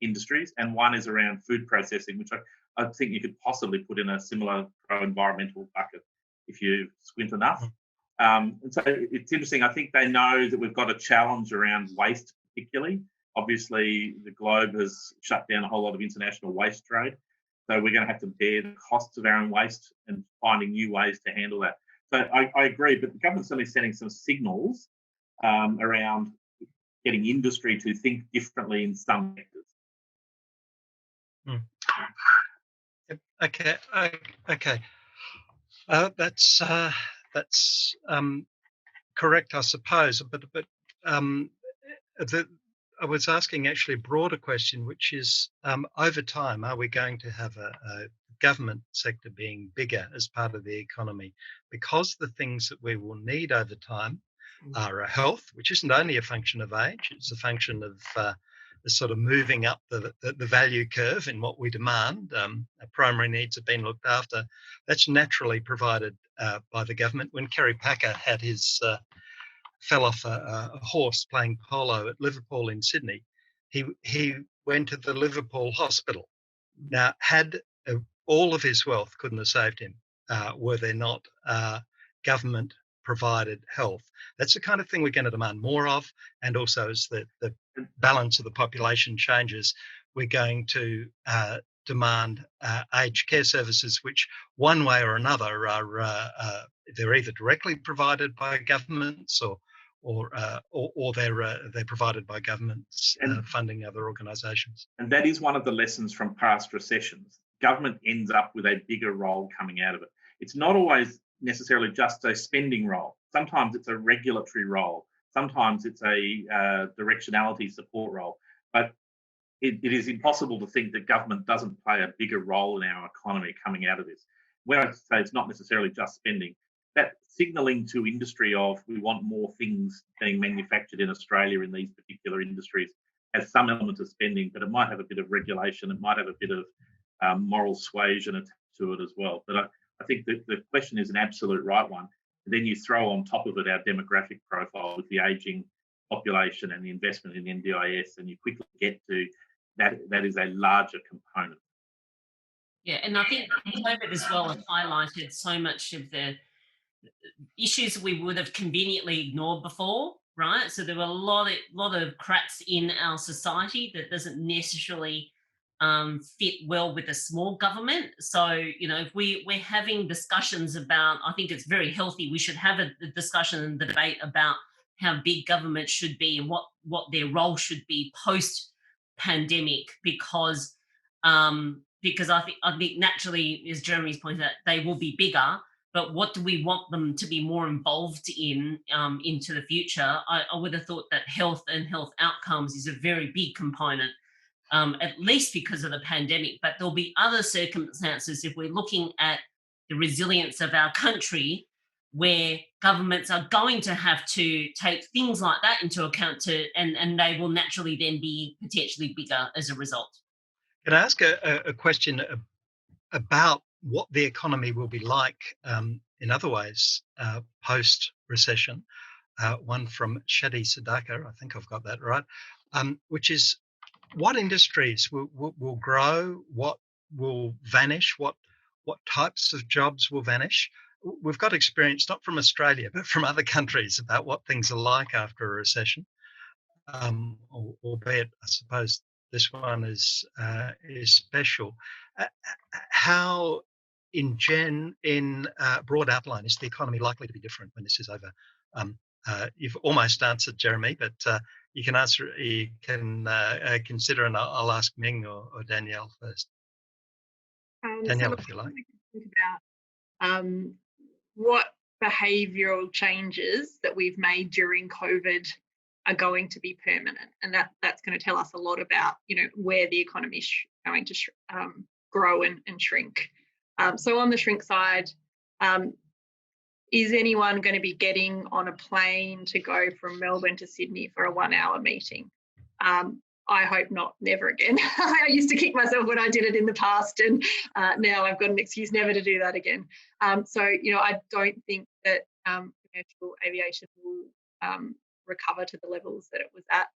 industries, and one is around food processing, which I think you could possibly put in a similar pro-environmental bucket if you squint enough. And so it's interesting. I think they know that we've got a challenge around waste particularly. Obviously, the globe has shut down a whole lot of international waste trade. So we're going to have to bear the costs of our own waste and finding new ways to handle that. So I agree, but the government's certainly sending some signals around getting industry to think differently in some sectors. Okay. That's correct, I suppose. But I was asking actually a broader question, which is over time, are we going to have a government sector being bigger as part of the economy? Because the things that we will need over time are a health, which isn't only a function of age, it's a function of the sort of moving up the value curve in what we demand. Our primary needs have been looked after. That's naturally provided by the government. When Kerry Packer had his fell off a horse playing polo at Liverpool in Sydney, he went to the Liverpool hospital. Now, had all of his wealth couldn't have saved him were there not government provided health. That's the kind of thing we're going to demand more of, and also as the balance of the population changes, we're going to demand aged care services, which one way or another are they're either directly provided by governments or they're provided by governments funding other organisations. And that is one of the lessons from past recessions. Government ends up with a bigger role coming out of it. It's not always necessarily just a spending role. Sometimes it's a regulatory role. Sometimes it's a directionality support role. But it is impossible to think that government doesn't play a bigger role in our economy coming out of this. When I say it's not necessarily just spending, that signalling to industry of we want more things being manufactured in Australia in these particular industries has some element of spending, but it might have a bit of regulation, it might have a bit of moral suasion attached to it as well. But I think that the question is an absolute right one. And then you throw on top of it our demographic profile with the ageing population and the investment in NDIS, and you quickly get to that is a larger component. Yeah, and I think COVID as well has highlighted so much of the issues we would have conveniently ignored before, right? So there were a lot of cracks in our society that doesn't necessarily fit well with a small government. So, if we're having discussions about, I think it's very healthy, we should have a discussion and debate about how big government should be and what their role should be post pandemic, because I think naturally, as Jeremy's pointed out, they will be bigger. But what do we want them to be more involved in into the future? I would have thought that health and health outcomes is a very big component, at least because of the pandemic. But there'll be other circumstances if we're looking at the resilience of our country, where governments are going to have to take things like that into account and they will naturally then be potentially bigger as a result. Can I ask a question about what the economy will be like in other ways post-recession? One from Shadi Sadaka, I think I've got that right, which is what industries will grow, what will vanish, what types of jobs will vanish. We've got experience not from Australia but from other countries about what things are like after a recession, albeit I suppose this one is special. How, in broad outline, is the economy likely to be different when this is over? You've almost answered, Jeremy, but you can answer. You can consider, and I'll ask Ming or Danielle first. Danielle, if you like. We can think about what behavioural changes that we've made during COVID are going to be permanent, and that's going to tell us a lot about where the economy is going to grow and shrink. So on the shrink side, is anyone going to be getting on a plane to go from Melbourne to Sydney for a 1-hour meeting? I hope not, never again. I used to kick myself when I did it in the past, and now I've got an excuse never to do that again. So I don't think that commercial aviation will recover to the levels that it was at.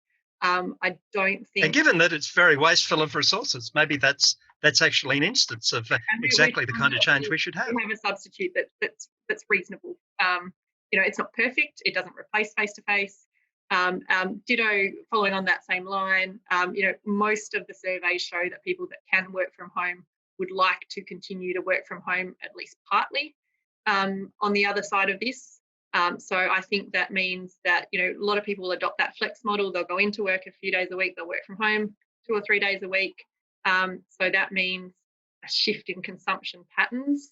I don't think. And given that it's very wasteful of resources, maybe that's actually an instance of exactly the kind of change we should have. We have a substitute that's reasonable. It's not perfect. It doesn't replace face-to-face. Ditto, following on that same line, most of the surveys show that people that can work from home would like to continue to work from home at least partly. On the other side of this, so I think that means that a lot of people will adopt that flex model. They'll go into work a few days a week. They'll work from home 2 or 3 days a week. So that means a shift in consumption patterns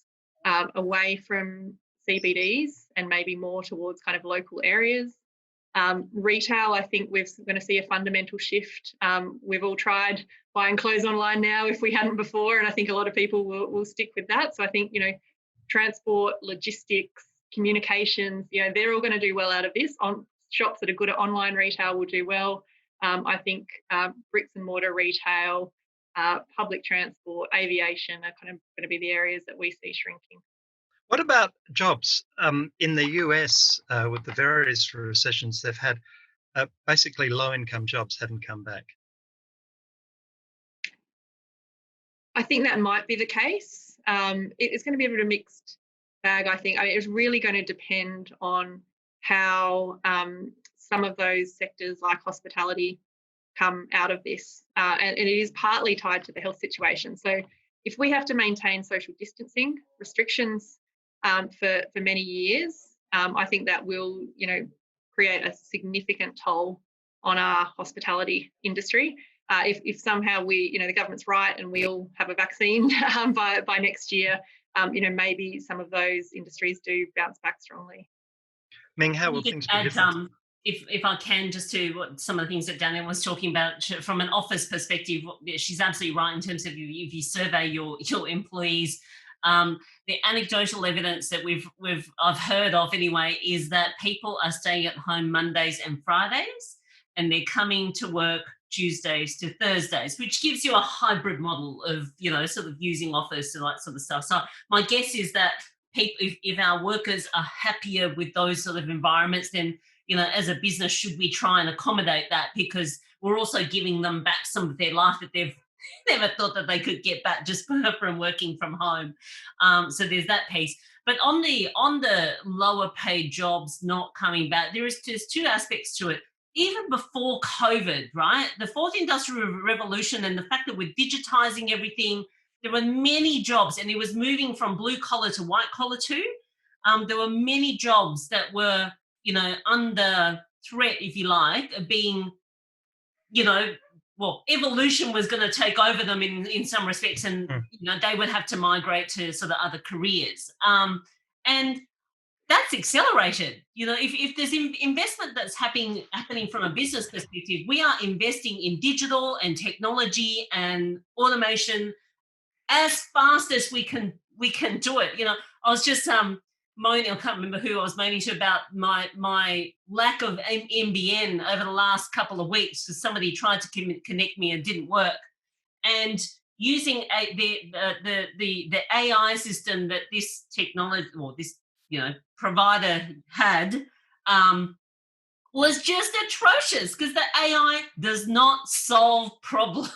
away from CBDs and maybe more towards kind of local areas. Retail, I think we're going to see a fundamental shift. We've all tried buying clothes online now if we hadn't before, and I think a lot of people will stick with that. So I think, transport, logistics, communications, they're all going to do well out of this. Shops that are good at online retail will do well. I think bricks and mortar retail, public transport, aviation are kind of going to be the areas that we see shrinking. What about jobs? In the US, with the various recessions they've had, basically low-income jobs haven't come back. I think that might be the case. It's going to be a bit of a mixed bag, I think. It's really going to depend on how some of those sectors like hospitality come out of this, and it is partly tied to the health situation. So if we have to maintain social distancing restrictions for many years, I think that will, create a significant toll on our hospitality industry. If somehow the government's right and we all have a vaccine by next year, maybe some of those industries do bounce back strongly. Ming, how will things be different? If I can, just to some of the things that Danielle was talking about from an office perspective, she's absolutely right in terms of if you survey your employees, the anecdotal evidence that I've heard of anyway is that people are staying at home Mondays and Fridays, and they're coming to work Tuesdays to Thursdays, which gives you a hybrid model of sort of using office and that sort of stuff. So my guess is that people, if our workers are happier with those sort of environments, then as a business, should we try and accommodate that, because we're also giving them back some of their life that they've never thought that they could get back just from working from home. So there's that piece. But on the lower paid jobs not coming back, there's two aspects to it. Even before COVID, right? The fourth industrial revolution and the fact that we're digitizing everything, there were many jobs, and it was moving from blue collar to white collar too. There were many jobs that were, under threat, if you like, of being, evolution was going to take over them in some respects, and they would have to migrate to sort of other careers. And that's accelerated. If there's investment that's happening from a business perspective, we are investing in digital and technology and automation as fast as we can do it. I was just moaning, I can't remember who I was moaning to about my lack of NBN over the last couple of weeks, because somebody tried to connect me and didn't work. And using the AI system that this technology or this provider had was just atrocious, because the AI does not solve problems.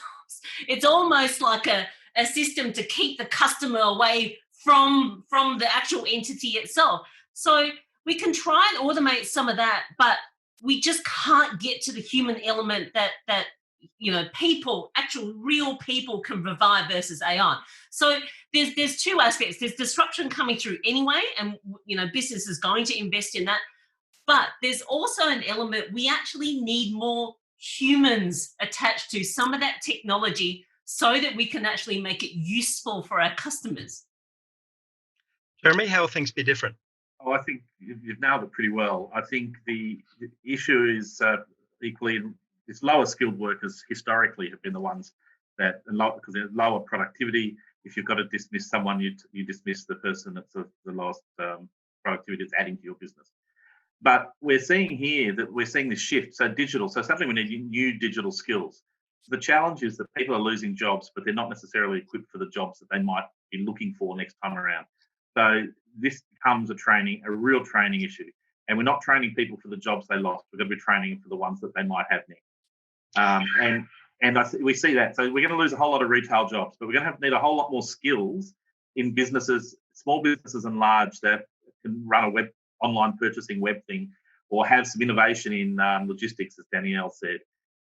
It's almost like a system to keep the customer away from the actual entity itself. So we can try and automate some of that, but we just can't get to the human element that people, actual real people, can provide versus AI. So there's two aspects. There's disruption coming through anyway, and business is going to invest in that. But there's also an element, we actually need more humans attached to some of that technology so that we can actually make it useful for our customers. Jeremy, how will things be different? Oh, I think you've nailed it pretty well. I think the issue is equally, it's lower skilled workers historically have been the ones that, because there's lower productivity. If you've got to dismiss someone, you dismiss the person that's the lowest productivity that's adding to your business. But we're seeing here that we're seeing this shift. So digital, so suddenly we need new digital skills. So the challenge is that people are losing jobs, but they're not necessarily equipped for the jobs that they might be looking for next time around. So this becomes a real training issue. And we're not training people for the jobs they lost. We're going to be training for the ones that they might have next. We see that. So we're going to lose a whole lot of retail jobs, but we're going to need a whole lot more skills in businesses, small businesses and large, that can run a online purchasing web thing, or have some innovation in logistics, as Danielle said.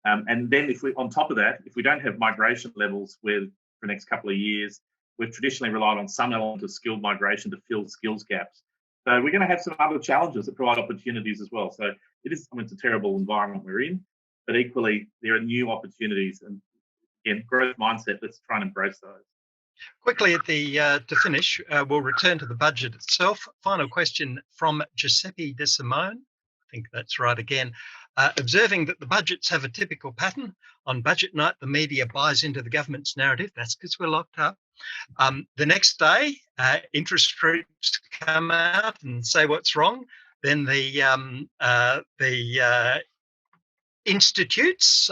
And then on top of that, if we don't have migration levels for the next couple of years, we've traditionally relied on some element of skilled migration to fill skills gaps. So we're going to have some other challenges that provide opportunities as well. So it's a terrible environment we're in, but equally there are new opportunities. And again, growth mindset, let's try and embrace those. Quickly to finish, we'll return to the budget itself. Final question from Giuseppe De Simone. I think that's right again. Observing that the budgets have a typical pattern. On budget night, the media buys into the government's narrative. That's because we're locked up. The next day, interest rates come out and say what's wrong. Then the institutes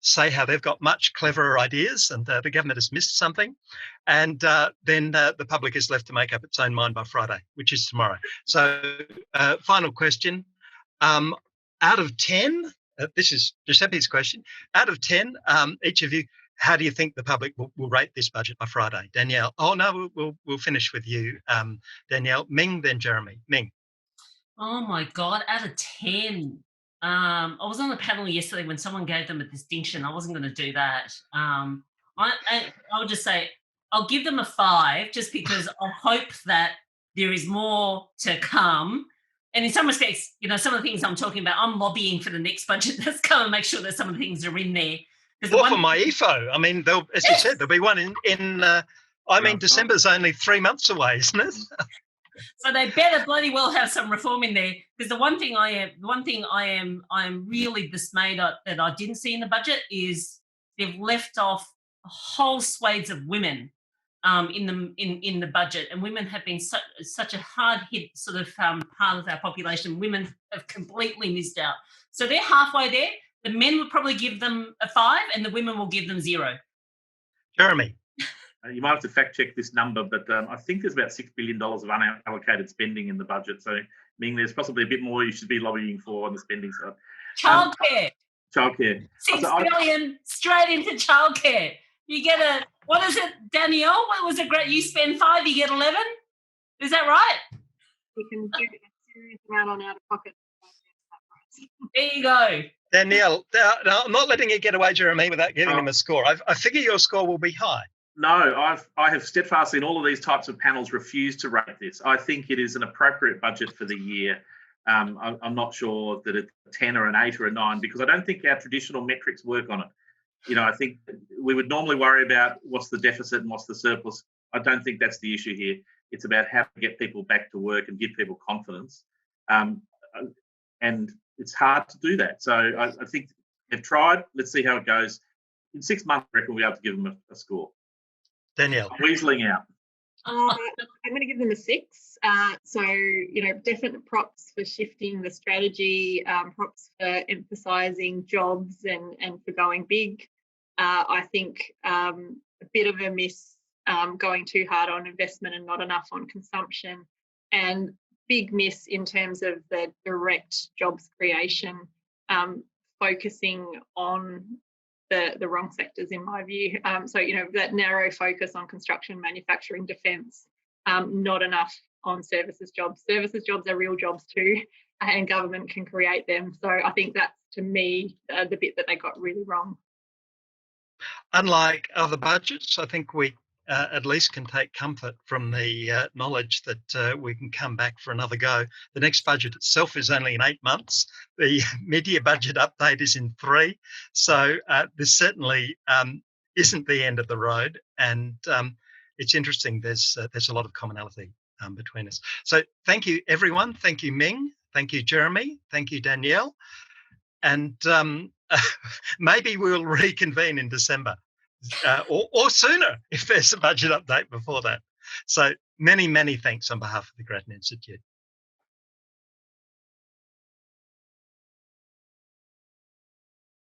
say how they've got much cleverer ideas and the government has missed something. And then the public is left to make up its own mind by Friday, which is tomorrow. So final question. Out of 10, this is Giuseppe's question, out of 10, each of you, how do you think the public will rate this budget by Friday? Danielle. Oh, no, we'll finish with you, Danielle. Ming, then Jeremy. Ming. Oh, my God, out of 10. I was on a panel yesterday when someone gave them a distinction. I wasn't going to do that. I would just say I'll give them a 5 just because I hope that there is more to come. And in some respects, some of the things I'm talking about, I'm lobbying for the next budget that's come and make sure that some of the things are in there. Or for my EFO. I mean, as you said, there'll be one in December's only 3 months away, isn't it? So they better bloody well have some reform in there, because the one thing I am really dismayed at that I didn't see in the budget is they've left off whole swathes of women in the budget, and women have been such a hard hit sort of part of our population. Women have completely missed out, so they're halfway there. The men will probably give them a 5, and the women will give them 0. Jeremy. You might have to fact check this number, but I think there's about $6 billion of unallocated spending in the budget. So, Ming, there's possibly a bit more you should be lobbying for on the spending side. Childcare. Childcare. $6 billion straight into childcare. You get what is it, Danielle? What was it? Great. You spend 5, you get 11. Is that right? We can do a serious amount on out of pocket. There you go. Danielle, no, I'm not letting you get away, Jeremy, without giving him a score. I figure your score will be high. No, I have steadfastly in all of these types of panels refused to rate this. I think it is an appropriate budget for the year. I'm not sure that it's a 10 or an 8 or a 9, because I don't think our traditional metrics work on it. I think we would normally worry about what's the deficit and what's the surplus. I don't think that's the issue here. It's about how to get people back to work and give people confidence. And it's hard to do that. So I think they've tried. Let's see how it goes. In 6 months, I reckon we'll be able to give them a score. Danielle. Weaseling out. I'm going to give them a 6. So, definite props for shifting the strategy, props for emphasising jobs and for going big. I think a bit of a miss going too hard on investment and not enough on consumption, and big miss in terms of the direct jobs creation, focusing on the wrong sectors, in my view. So, that narrow focus on construction, manufacturing, defence, not enough on services jobs. Services jobs are real jobs too, and government can create them. So I think that's, to me, the bit that they got really wrong. Unlike other budgets, I think we at least can take comfort from the knowledge that we can come back for another go. The next budget itself is only in 8 months. The mid-year budget update is in 3. So this certainly isn't the end of the road. And it's interesting, there's a lot of commonality between us. So thank you, everyone. Thank you, Ming. Thank you, Jeremy. Thank you, Danielle. And maybe we'll reconvene in December. Or sooner if there's a budget update before that. So many, many thanks on behalf of the Grattan Institute.